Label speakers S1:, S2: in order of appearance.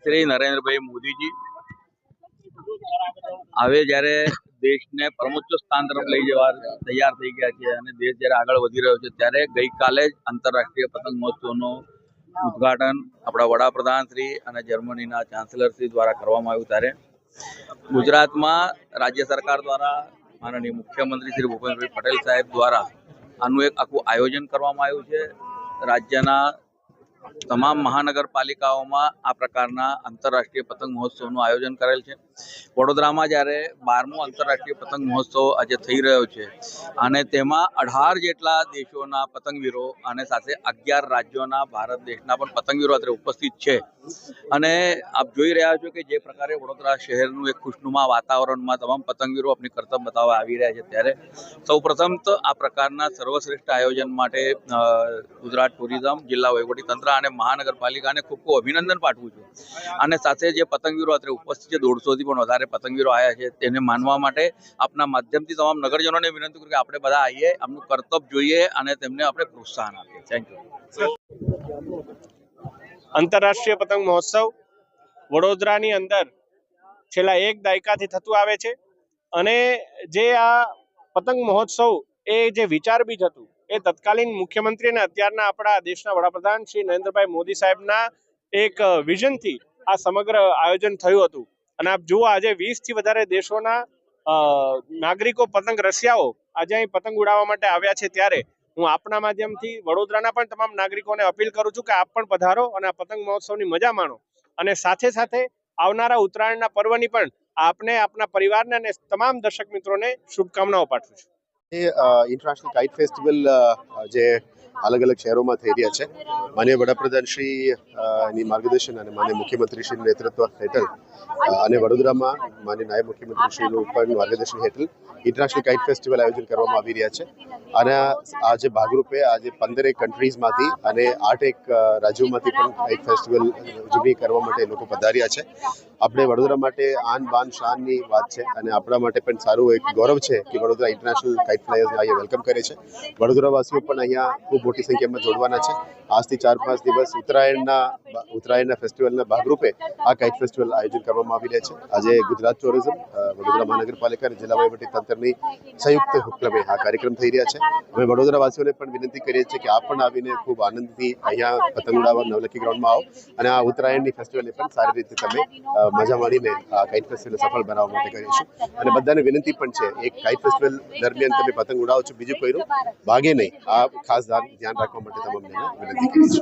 S1: શ્રી નરેન્દ્રભાઈ મોદીજી હવે જ્યારે દેશને પરમોચ્ચ સ્થાન તરફ લઈ જવા તૈયાર થઈ ગયા છે અને દેશ જ્યારે આગળ વધી રહ્યો છે ત્યારે ગઈકાલે જ આંતરરાષ્ટ્રીય પતંગ મહોત્સવનું ઉદ્ઘાટન આપણા વડાપ્રધાન શ્રી અને જર્મનીના ચાન્સેલર શ્રી દ્વારા કરવામાં આવ્યું. ત્યારે ગુજરાતમાં રાજ્ય સરકાર દ્વારા માનનીય મુખ્યમંત્રી શ્રી ભૂપેન્દ્રભાઈ પટેલ સાહેબ દ્વારા આનું એક આખું આયોજન કરવામાં આવ્યું છે. રાજ્યના તમામ મહાનગરપાલિકાઓમાં આ પ્રકારના આંતરરાષ્ટ્રીય પતંગ મહોત્સવનું આયોજન કરેલ છે. વડોદરામાં જ્યારે 12મો આંતરરાષ્ટ્રીય પતંગ મહોત્સવ આજે થઈ રહ્યો છે અને તેમાં 18 જેટલા દેશોના પતંગવીરો અને સાથે 11 રાજ્યોના ભારત દેશના પણ પતંગવીરો અત્યારે ઉપસ્થિત છે. અને આપ જોઈ રહ્યા છો કે જે પ્રકારે વડોદરા શહેરનું એક ખુશનુમા વાતાવરણમાં તમામ પતંગવીરો આપણી કરતબ બતાવવા આવી રહ્યા છે. ત્યારે સૌપ્રથમ તો આ પ્રકારના સર્વશ્રેષ્ઠ આયોજન માટે ગુજરાત ટુરિઝમ, જિલ્લા વહીવટીતંત્ર અને મહાનગરપાલિકાને ખૂબ ખૂબ અભિનંદન પાઠવું છું. અને સાથે જે પતંગવીરો અત્યારે ઉપસ્થિત છે, 150થી પણ વધારે પતંગવીરો આવ્યા છે, તેને માનવા માટે આપના માધ્યમથી તમામ નગરજનોને વિનંતી કરું કે આપણે બધા આવીએ, આમનું કરતબ જોઈએ અને તેમને આપણે પ્રોત્સાહન આપીએ. Thank you.
S2: આંતરરાષ્ટ્રીય પતંગ મહોત્સવ વડોદરાની અંદર છેલ્લા 1 દાયકાથી થતું આવે છે અને જે આ પતંગ મહોત્સવ એ જે વિચાર બીજ હતું એ તત્કાલીન મુખ્યમંત્રી અને અત્યારના આપણા દેશના વડાપ્રધાન શ્રી નરેન્દ્રભાઈ મોદી સાહેબના એક વિઝનથી આ સમગ્ર આયોજન થયું હતું. અને આપ જુઓ, આજે 20થી વધારે દેશોના નાગરિકો, પતંગ રસિયાઓ આજે અહીં પતંગ ઉડાવવા માટે આવ્યા છે. ત્યારે હું આપના માધ્યમથી વડોદરાના પણ તમામ નાગરિકોને અપીલ કરું છું કે આપ પણ પધારો અને આ પતંગ મહોત્સવની મજા માણો. અને સાથે સાથે આવનારા ઉત્તરાયણના પર્વની પણ આપને, આપના પરિવારને અને તમામ દર્શક મિત્રોને શુભકામનાઓ પાઠવું છું.
S3: ઇન્ટરનેશનલ કાઇટ ફેસ્ટિવલ જે અલગ અલગ શહેરોમાં થઈ રહ્યા છે, માનનીય વડાપ્રધાન શ્રીની માર્ગદર્શન અને માનનીય મુખ્યમંત્રી શ્રીનું નેતૃત્વ હેઠળ અને વડોદરામાં માનનીય નાયબ મુખ્યમંત્રી શ્રીનું પણ માર્ગદર્શન હેઠળ ઇન્ટરનેશનલ કાઇટ ફેસ્ટિવલ આયોજન કરવામાં આવી રહ્યા છે. અને આજે ભાગરૂપે આજે 15 કન્ટ્રીઝમાંથી અને 8 રાજ્યોમાંથી પણ કાઇટ ફેસ્ટિવલ ઉજવણી કરવા માટે લોકો પધાર્યા છે. આપણે વડોદરા માટે આન બાન શાનની વાત છે અને આપણા માટે પણ સારું એક ગૌરવ છે કે વડોદરા ઇન્ટરનેશનલ કાઇટ ફ્લાયર્સને અહીંયા વેલકમ કરે છે. વડોદરાવાસીઓ પણ અહીંયા ખૂબ મોટી સંખ્યામાં જોડવાના છે. આજથી 4-5 દિવસ ઉત્તરાયણના ફેસ્ટિવલના ભાગરૂપે આ કાઇટ ફેસ્ટિવલ આયોજન કરવામાં આવી રહ્યા છે. આજે ગુજરાત ટુરિઝમ, વડોદરા મહાનગરપાલિકા અને જિલ્લા વહીવટીતંત્રની સંયુક્ત હુકમે આ કાર્યક્રમ થઈ રહ્યા છે. અમે વડોદરાવાસીઓને પણ વિનંતી કરીએ છીએ કે આપ પણ આવીને ખૂબ આનંદથી અહીંયા પતંગ ઉડાવવા નવલખી ગ્રાઉન્ડમાં આવો અને આ ઉત્તરાયણની ફેસ્ટિવલને પણ સારી રીતે તમે મજા માણીને આ કાઇટ ફેસ્ટિવલ સફળ બનાવવા માટે કરીશું. અને બધાને વિનંતી પણ છે, એક કાઇટ ફેસ્ટિવલ દરમિયાન તમે પતંગ ઉડાવો છો, બીજું કોઈનું ભાગે નહીં, આ ખાસ ધ્યાન રાખવા માટે તમામને વિનંતી કરીશું.